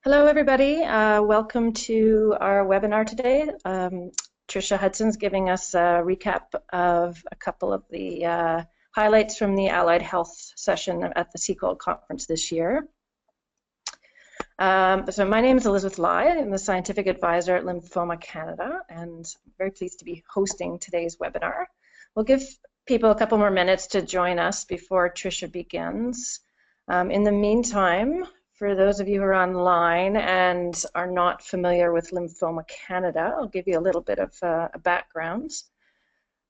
Hello, everybody. Welcome to our webinar today. Trisha Hudson's giving us a recap of a couple of the highlights from the Allied Health Session at the CCOLD conference this year. So my name is Elizabeth Lai. I'm the Scientific Advisor at Lymphoma Canada, and I'm very pleased to be hosting today's webinar. We'll give people a couple more minutes to join us before Trisha begins. In the meantime, for those of you who are online and are not familiar with Lymphoma Canada, I'll give you a little bit of a background.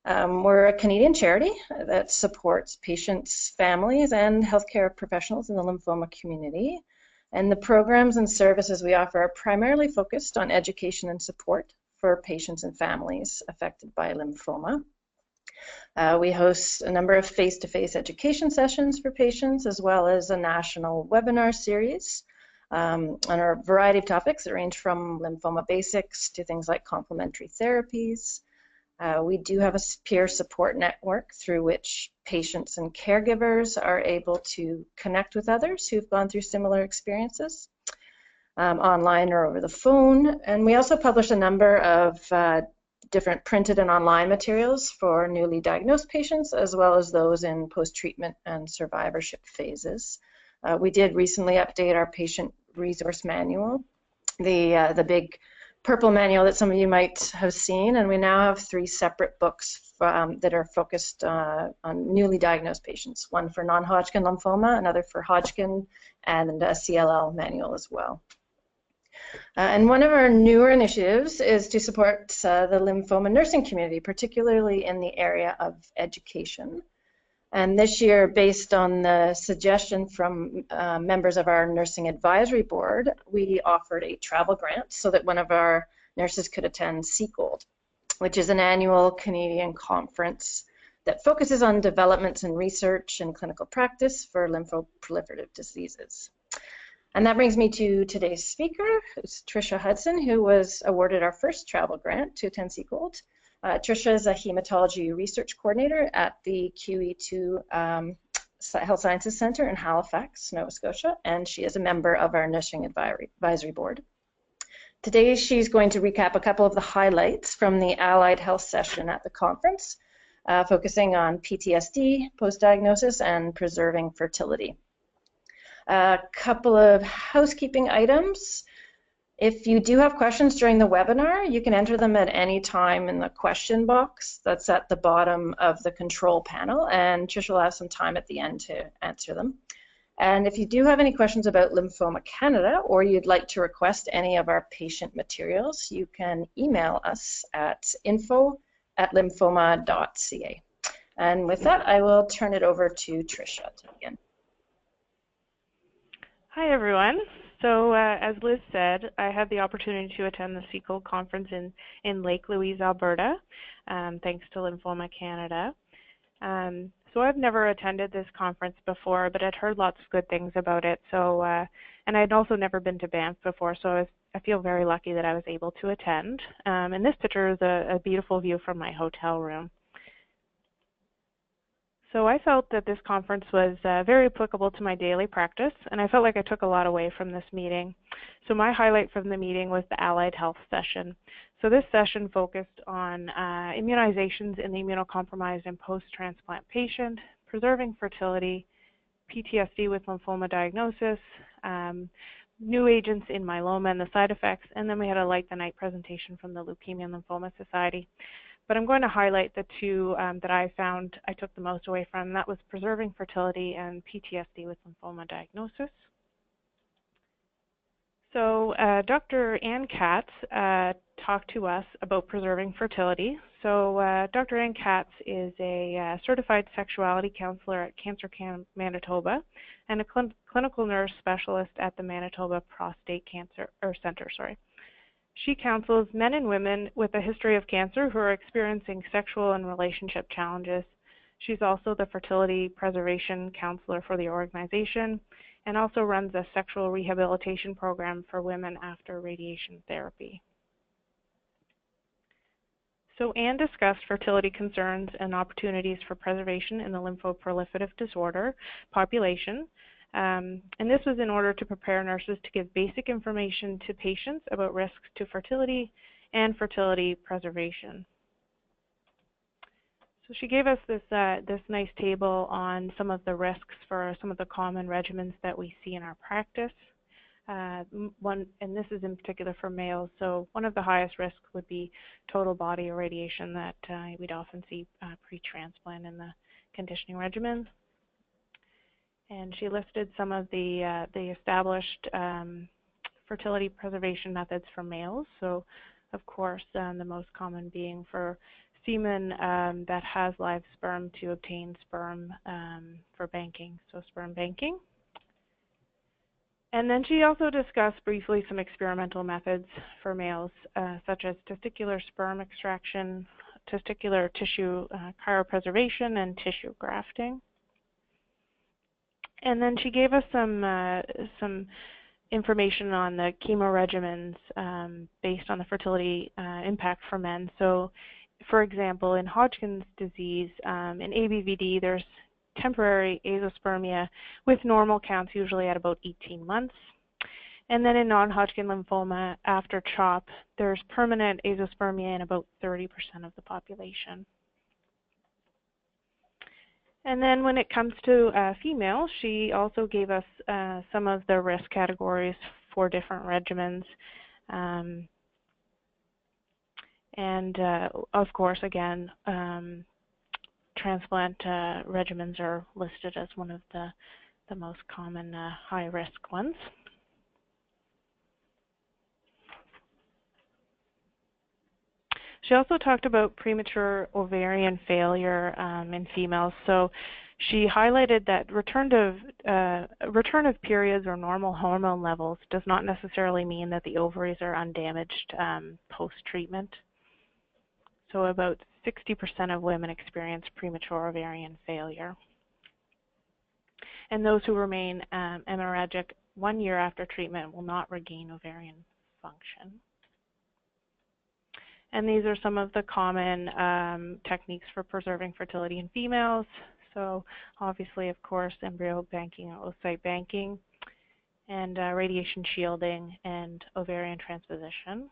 We're a Canadian charity that supports patients, families, and healthcare professionals in the lymphoma community. And the programs and services we offer are primarily focused on education and support for patients and families affected by lymphoma. We host a number of face-to-face education sessions for patients, as well as a national webinar series on a variety of topics that range from lymphoma basics to things like complementary therapies. We do have a peer support network through which patients and caregivers are able to connect with others who've gone through similar experiences, online or over the phone. And we also publish a number of different printed and online materials for newly diagnosed patients, as well as those in post-treatment and survivorship phases. We did recently update our patient resource manual, the big purple manual that some of you might have seen, and we now have 3 separate books that are focused on newly diagnosed patients, one for non-Hodgkin lymphoma, another for Hodgkin, and a CLL manual as well. And one of our newer initiatives is to support the lymphoma nursing community, particularly in the area of education. And this year, based on the suggestion from members of our nursing advisory board, we offered a travel grant so that one of our nurses could attend CCOLD, which is an annual Canadian conference that focuses on developments in research and clinical practice for lymphoproliferative diseases. And that brings me to today's speaker, who's Trisha Hudson, who was awarded our first travel grant to attend CCOLD. Trisha is a hematology research coordinator at the QE2 Health Sciences Centre in Halifax, Nova Scotia, and she is a member of our nursing advisory board. Today she's going to recap a couple of the highlights from the Allied Health Session at the conference, focusing on PTSD, post-diagnosis, and preserving fertility. A couple of housekeeping items. If you do have questions during the webinar, you can enter them at any time in the question box that's at the bottom of the control panel, and Trisha will have some time at the end to answer them. And if you do have any questions about Lymphoma Canada, or you'd like to request any of our patient materials, you can email us at info@lymphoma.ca. And with that, I will turn it over to Trisha to begin. Hi, everyone. So as Liz said, I had the opportunity to attend the CCOLD conference in Lake Louise, Alberta, thanks to Lymphoma Canada. So I've never attended this conference before, but I'd heard lots of good things about it. So, and I'd also never been to Banff before, so I feel very lucky that I was able to attend. And this picture is a beautiful view from my hotel room. So I felt that this conference was very applicable to my daily practice, and I felt like I took a lot away from this meeting. So my highlight from the meeting was the Allied Health Session. So this session focused on immunizations in the immunocompromised and post-transplant patient, preserving fertility, PTSD with lymphoma diagnosis, new agents in myeloma and the side effects, and then we had a Light the Night presentation from the Leukemia and Lymphoma Society. But I'm going to highlight the 2 that I found I took the most away from. That was preserving fertility and PTSD with lymphoma diagnosis. So Dr. Ann Katz talked to us about preserving fertility. So Dr. Ann Katz is a certified sexuality counselor at Cancer Camp Manitoba and a clinical nurse specialist at the Manitoba Prostate Cancer Center. She counsels men and women with a history of cancer who are experiencing sexual and relationship challenges. She's also the fertility preservation counselor for the organization and also runs a sexual rehabilitation program for women after radiation therapy. So Anne discussed fertility concerns and opportunities for preservation in the lymphoproliferative disorder population. And this was in order to prepare nurses to give basic information to patients about risks to fertility and fertility preservation. So she gave us this nice table on some of the risks for some of the common regimens that we see in our practice. And this is in particular for males, so one of the highest risks would be total body irradiation that we'd often see pre-transplant in the conditioning regimen. And she listed some of the established fertility preservation methods for males. So, of course, the most common being for semen that has live sperm to obtain sperm for banking, so sperm banking. And then she also discussed briefly some experimental methods for males, such as testicular sperm extraction, testicular tissue cryopreservation, and tissue grafting. And then she gave us some information on the chemo regimens based on the fertility impact for men. So, for example, in Hodgkin's disease, in ABVD, there's temporary azoospermia with normal counts usually at about 18 months. And then in non-Hodgkin lymphoma, after CHOP, there's permanent azoospermia in about 30% of the population. And then when it comes to females, she also gave us some of the risk categories for different regimens. Of course, again, transplant regimens are listed as one of the most common high-risk ones. She also talked about premature ovarian failure in females. So she highlighted that return of periods or normal hormone levels does not necessarily mean that the ovaries are undamaged post-treatment. So about 60% of women experience premature ovarian failure. And those who remain hemorrhagic 1 year after treatment will not regain ovarian function. And these are some of the common techniques for preserving fertility in females. So obviously, of course, embryo banking or oocyte banking, and radiation shielding, and ovarian transposition.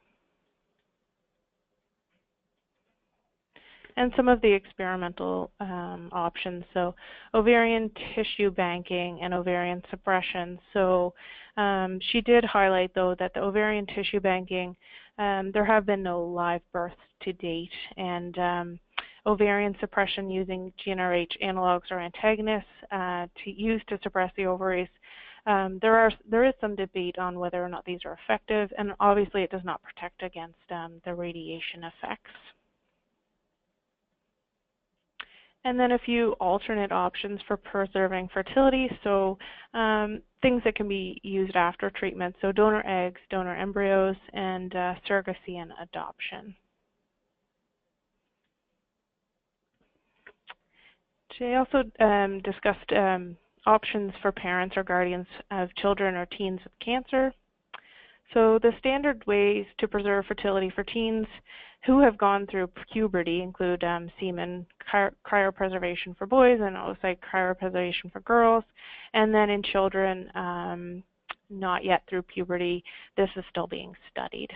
And some of the experimental options, so ovarian tissue banking and ovarian suppression. So she did highlight, though, that the ovarian tissue banking, there have been no live births to date, and ovarian suppression using GnRH analogs or antagonists used to suppress the ovaries. There is some debate on whether or not these are effective, and obviously it does not protect against the radiation effects. And then a few alternate options for preserving fertility, so things that can be used after treatment, so donor eggs, donor embryos, and surrogacy and adoption. She also discussed options for parents or guardians of children or teens with cancer. So the standard ways to preserve fertility for teens who have gone through puberty include semen cryopreservation for boys and oocyte cryopreservation for girls. And then in children not yet through puberty, this is still being studied.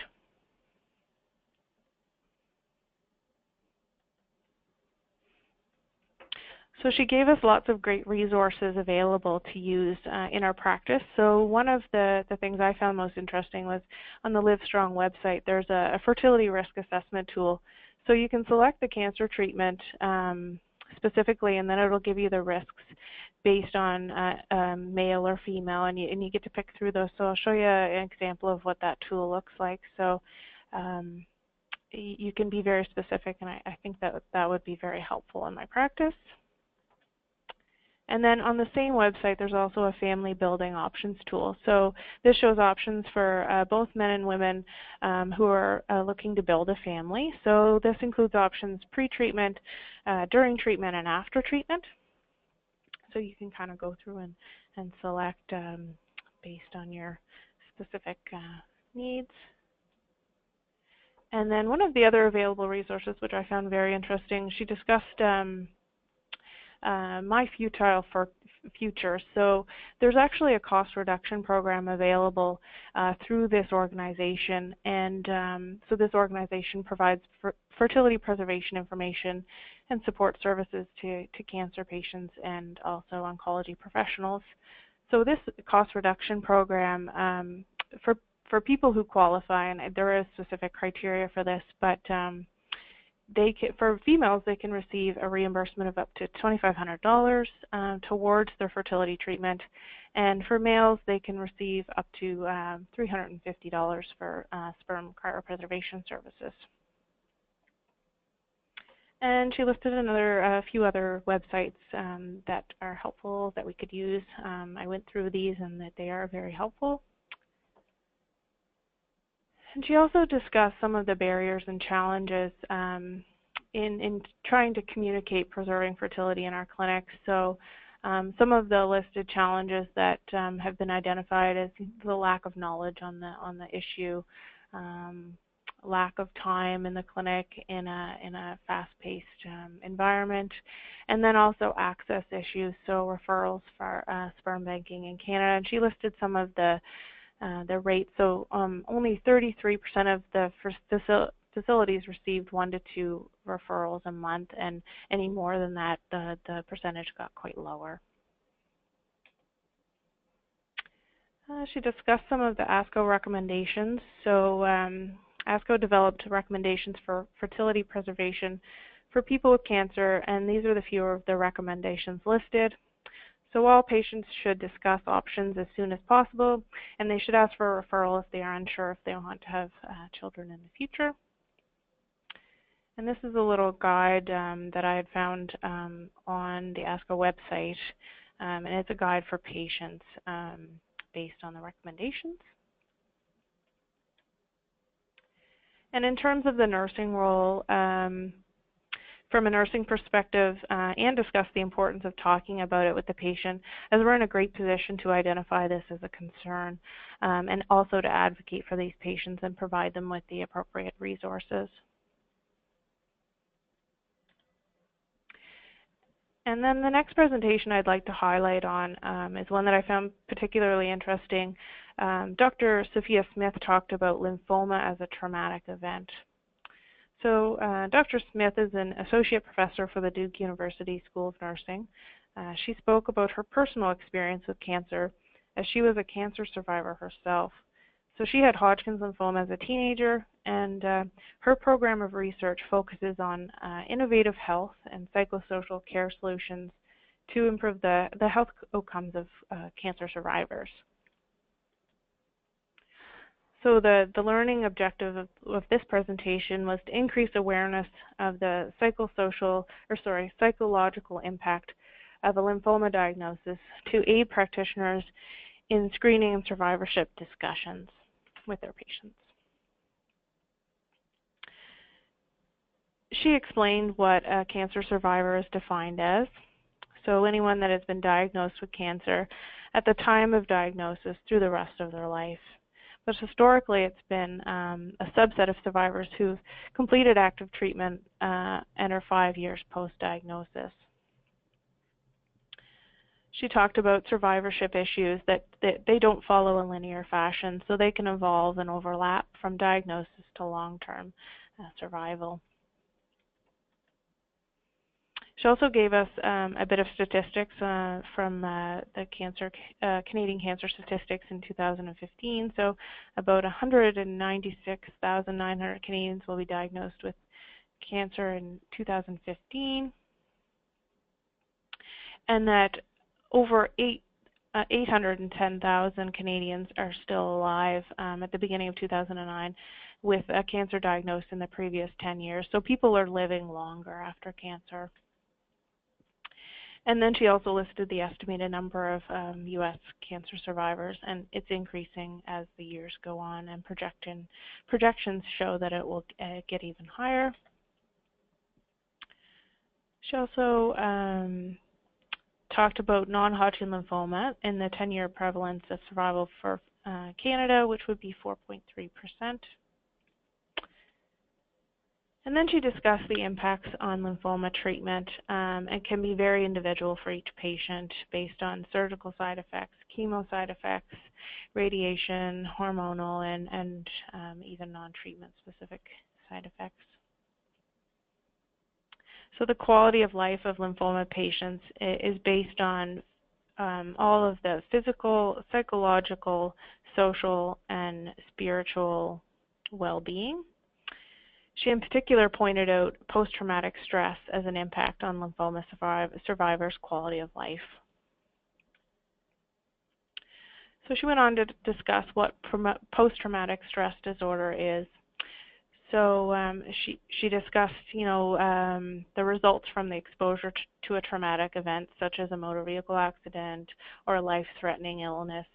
So she gave us lots of great resources available to use in our practice. So one of the things I found most interesting was on the Livestrong website, there's a fertility risk assessment tool. So you can select the cancer treatment specifically, and then it'll give you the risks based on male or female, and you get to pick through those. So I'll show you an example of what that tool looks like. So you can be very specific, and I think that would be very helpful in my practice. And then on the same website, there's also a family building options tool. So this shows options for both men and women who are looking to build a family. So this includes options pre-treatment, during treatment, and after treatment. So you can kind of go through and select based on your specific needs. And then one of the other available resources, which I found very interesting, she discussed My Futile for Future. So there's actually a cost reduction program available through this organization, and so this organization provides fertility preservation information and support services to cancer patients and also oncology professionals. So this cost reduction program for people who qualify, and there is specific criteria for this, but for females, they can receive a reimbursement of up to $2,500 towards their fertility treatment, and for males, they can receive up to $350 for sperm cryopreservation services. And she listed a few other websites that are helpful that we could use. I went through these and that they are very helpful. And she also discussed some of the barriers and challenges in trying to communicate preserving fertility in our clinics. So some of the listed challenges that have been identified is the lack of knowledge on the issue, lack of time in the clinic in a fast-paced environment, and then also access issues, so referrals for sperm banking in Canada. And she listed some of the rates. So only 33% of the facilities received 1 to 2 referrals a month, and any more than that, the percentage got quite lower. She discussed some of the ASCO recommendations. So ASCO developed recommendations for fertility preservation for people with cancer, and these are the few of the recommendations listed. So all patients should discuss options as soon as possible, and they should ask for a referral if they are unsure if they want to have children in the future. And this is a little guide that I had found on the ASCO website, and it's a guide for patients based on the recommendations. And in terms of the nursing role, from a nursing perspective, and discuss the importance of talking about it with the patient, as we're in a great position to identify this as a concern, and also to advocate for these patients and provide them with the appropriate resources. And then the next presentation I'd like to highlight on is one that I found particularly interesting. Dr. Sophia Smith talked about lymphoma as a traumatic event. So Dr. Smith is an associate professor for the Duke University School of Nursing. She spoke about her personal experience with cancer, as she was a cancer survivor herself. So she had Hodgkin's lymphoma as a teenager, and her program of research focuses on innovative health and psychosocial care solutions to improve the health outcomes of cancer survivors. So the learning objective of this presentation was to increase awareness of the psychological impact of a lymphoma diagnosis to aid practitioners in screening and survivorship discussions with their patients. She explained what a cancer survivor is defined as. So anyone that has been diagnosed with cancer at the time of diagnosis through the rest of their life. But historically, it's been a subset of survivors who've completed active treatment and are 5 years post-diagnosis. She talked about survivorship issues that they don't follow a linear fashion, so they can evolve and overlap from diagnosis to long-term survival. She also gave us a bit of statistics from the Canadian Cancer Statistics in 2015. So about 196,900 Canadians will be diagnosed with cancer in 2015, and that over 810,000 Canadians are still alive at the beginning of 2009 with a cancer diagnosed in the previous 10 years. So people are living longer after cancer. And then she also listed the estimated number of U.S. cancer survivors, and it's increasing as the years go on, and projections show that it will get even higher. She also talked about non-Hodgkin lymphoma and the 10-year prevalence of survival for Canada, which would be 4.3%. And then she discussed the impacts on lymphoma treatment and can be very individual for each patient based on surgical side effects, chemo side effects, radiation, hormonal, and even non-treatment specific side effects. So the quality of life of lymphoma patients is based on all of the physical, psychological, social, and spiritual well-being. She in particular pointed out post-traumatic stress as an impact on lymphoma survivors' quality of life. So she went on to discuss what post-traumatic stress disorder is. So she discussed, the results from the exposure to a traumatic event, such as a motor vehicle accident or a life-threatening illness,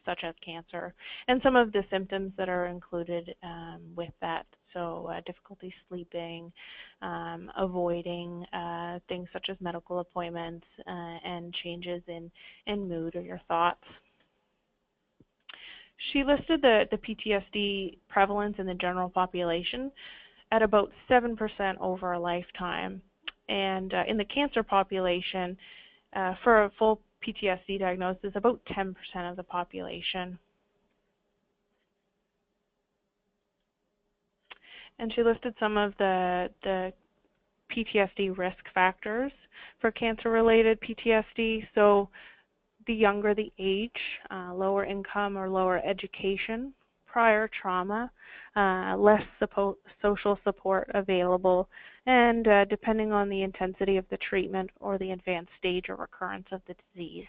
such as cancer, and some of the symptoms that are included with that. So difficulty sleeping, avoiding things such as medical appointments, and changes in mood or your thoughts. She listed the PTSD prevalence in the general population at about 7% over a lifetime. And in the cancer population, for a full PTSD diagnosis, about 10% of the population. And she listed some of the PTSD risk factors for cancer-related PTSD. So the younger the age, lower income or lower education, prior trauma, less social support available, and depending on the intensity of the treatment or the advanced stage or recurrence of the disease.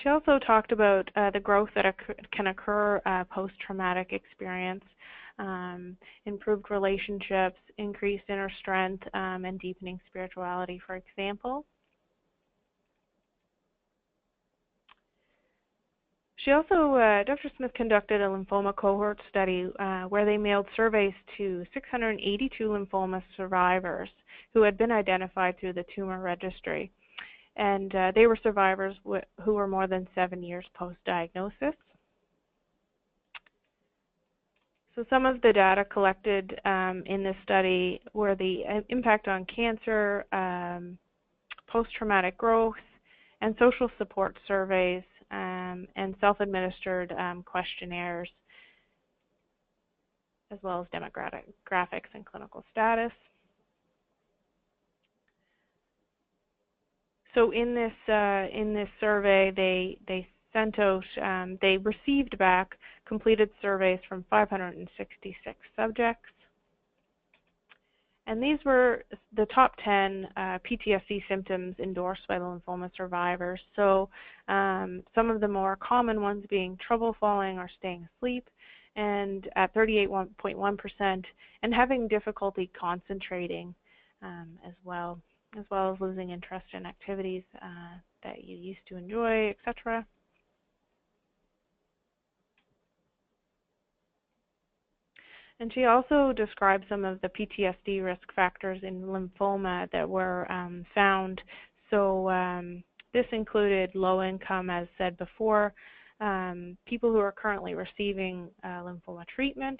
She also talked about the growth that can occur post-traumatic experience, improved relationships, increased inner strength, and deepening spirituality, for example. She also, Dr. Smith conducted a lymphoma cohort study where they mailed surveys to 682 lymphoma survivors who had been identified through the tumor registry. And they were survivors who were more than 7 years post-diagnosis. So some of the data collected in this study were the impact on cancer, post-traumatic growth, and social support surveys, and self-administered questionnaires, as well as demographics and clinical status. So in this survey, they sent out, they received back completed surveys from 566 subjects, and these were the top 10 PTSD symptoms endorsed by the lymphoma survivors. So some of the more common ones being trouble falling or staying asleep, and at 38.1%, and having difficulty concentrating as well as losing interest in activities that you used to enjoy, etc. And she also described some of the PTSD risk factors in lymphoma that were found. So this included low income, as said before, people who are currently receiving lymphoma treatment,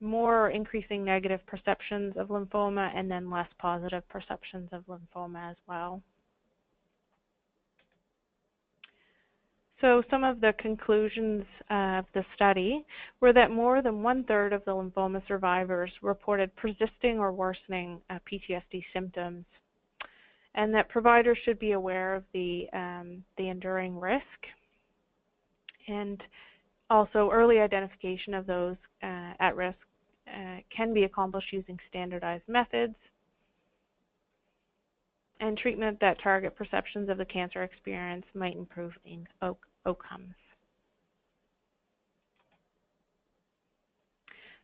more increasing negative perceptions of lymphoma, and then less positive perceptions of lymphoma as well. So some of the conclusions of the study were that more than 1/3 of the lymphoma survivors reported persisting or worsening PTSD symptoms, and that providers should be aware of the enduring risk, and also early identification of those at risk can be accomplished using standardized methods, and treatment that target perceptions of the cancer experience might improve outcomes.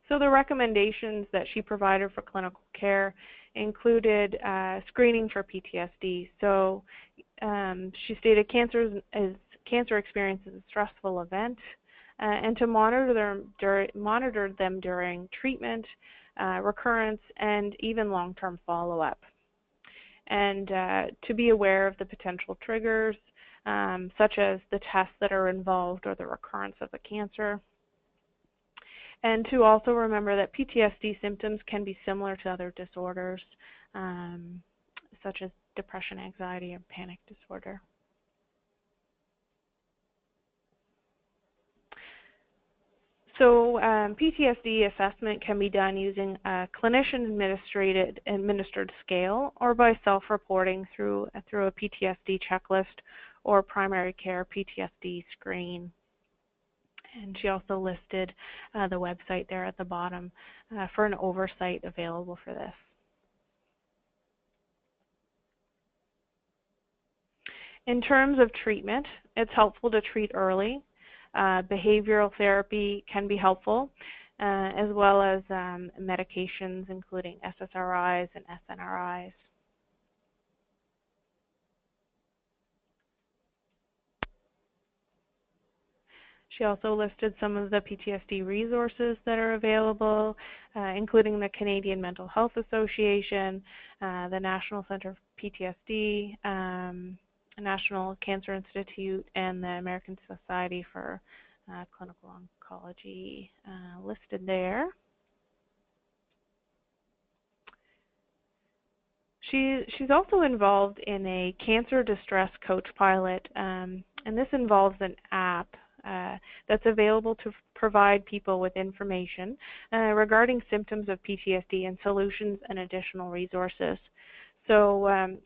So the recommendations that she provided for clinical care included screening for PTSD. So she stated cancer experience is a stressful event, and to monitor them during treatment, recurrence, and even long-term follow-up. and to be aware of the potential triggers, such as the tests that are involved or the recurrence of the cancer. And to also remember that PTSD symptoms can be similar to other disorders, such as depression, anxiety, and panic disorder. So PTSD assessment can be done using a clinician-administered scale or by self-reporting through a PTSD checklist or primary care PTSD screen. And she also listed the website there at the bottom for an oversight available for this. In terms of treatment, it's helpful to treat early. Behavioral therapy can be helpful, as well as medications including SSRIs and SNRIs. She also listed some of the PTSD resources that are available, including the Canadian Mental Health Association, the National Center for PTSD, National Cancer Institute, and the American Society for Clinical Oncology listed there. She's also involved in a cancer distress coach pilot, and this involves an app that's available to provide people with information regarding symptoms of PTSD and solutions and additional resources. So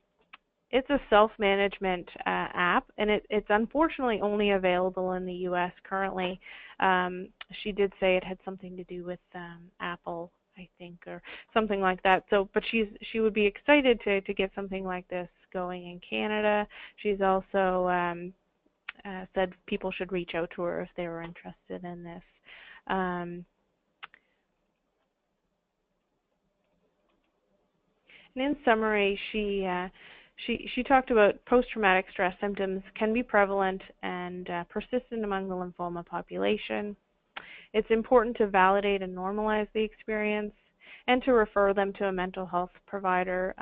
it's a self-management app, and it's unfortunately only available in the U.S. currently. She did say it had something to do with Apple, I think, or something like that. So, but she would be excited to get something like this going in Canada. She's also said people should reach out to her if they were interested in this. And in summary, she talked about post-traumatic stress symptoms can be prevalent and persistent among the lymphoma population. It's important to validate and normalize the experience and to refer them to a mental health provider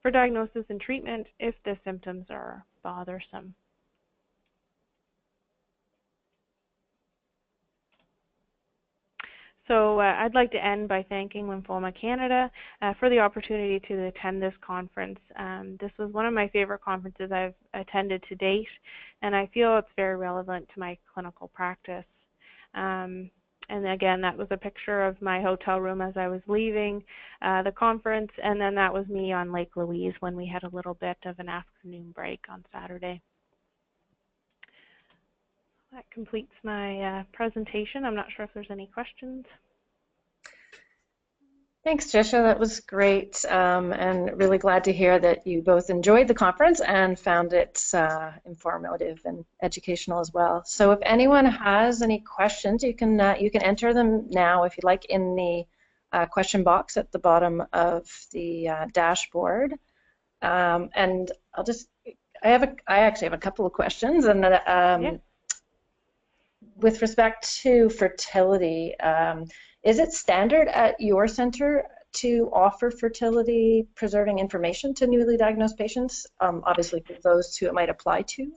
for diagnosis and treatment if the symptoms are bothersome. So I'd like to end by thanking Lymphoma Canada for the opportunity to attend this conference. This was one of my favorite conferences I've attended to date, and I feel it's very relevant to my clinical practice. And again, that was a picture of my hotel room as I was leaving the conference, and then that was me on Lake Louise when we had a little bit of an afternoon break on Saturday. That completes my presentation. I'm not sure if there's any questions. Thanks, Trisha. That was great, and really glad to hear that you both enjoyed the conference and found it informative and educational as well. So if anyone has any questions, you can enter them now if you like in the question box at the bottom of the dashboard. And I actually have a couple of questions, and Yeah. With respect to fertility, is it standard at your center to offer fertility preserving information to newly diagnosed patients? Obviously, for those who it might apply to.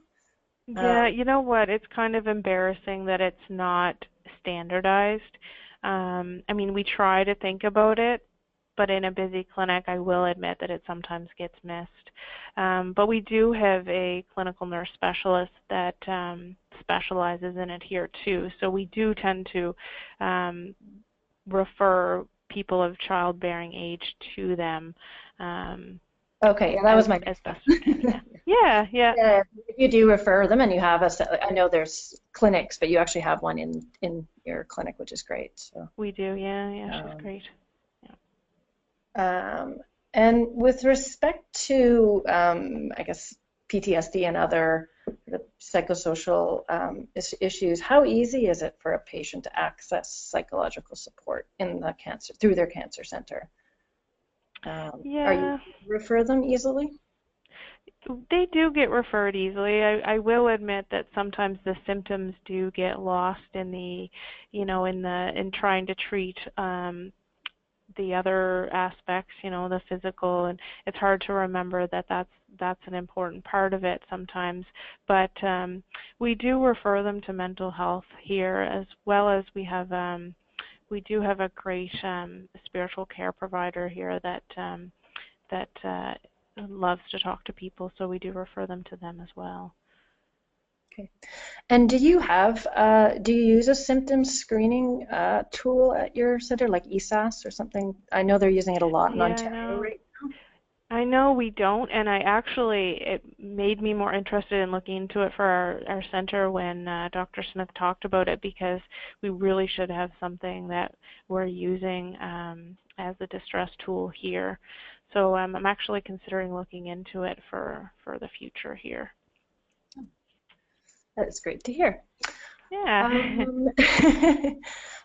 Yeah, you know what? It's kind of embarrassing that it's not standardized. I mean, we try to think about it, but in a busy clinic, I will admit that it sometimes gets missed. But we do have a clinical nurse specialist that specializes in it here too. So we do tend to refer people of childbearing age to them. Okay, that was my as best we can. Yeah. Yeah, if you do refer them, and you have I know there's clinics, but you actually have one in your clinic, which is great. So we do. Yeah, she's great. And with respect to, I guess, PTSD and other psychosocial issues, how easy is it for a patient to access psychological support through their cancer center? Are you refer them easily? They do get referred easily. I will admit that sometimes the symptoms do get lost in the, in trying to treat the other aspects, you know, the physical, and it's hard to remember that that's an important part of it sometimes. But we do refer them to mental health here, as well as we do have a great spiritual care provider here that loves to talk to people, so we do refer them to them as well. Okay. And do you use a symptom screening tool at your center, like ESAS or something? I know they're using it a lot in Ontario right now. I know we don't, and it made me more interested in looking into it for our center when Dr. Smith talked about it, because we really should have something that we're using as a distress tool here. So I'm actually considering looking into it for the future here. That is great to hear. Yeah.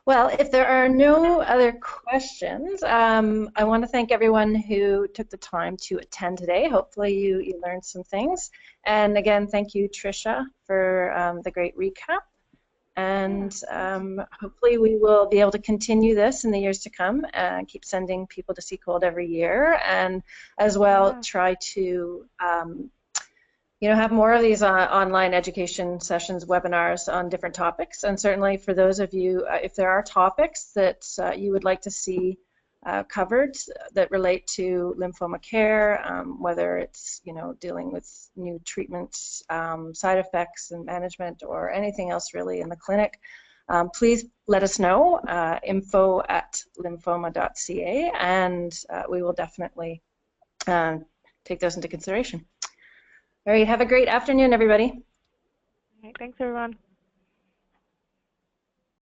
Well, if there are no other questions, I want to thank everyone who took the time to attend today. Hopefully you learned some things. And again, thank you, Trisha, for the great recap. And hopefully we will be able to continue this in the years to come and keep sending people to CCOLD every year, and as well try to have more of these online education sessions, webinars on different topics. And certainly for those of you, if there are topics that you would like to see covered that relate to lymphoma care, whether it's dealing with new treatments, side effects and management, or anything else really in the clinic, please let us know, info@lymphoma.ca, and we will definitely take those into consideration. All right, have a great afternoon, everybody. All right, thanks, everyone.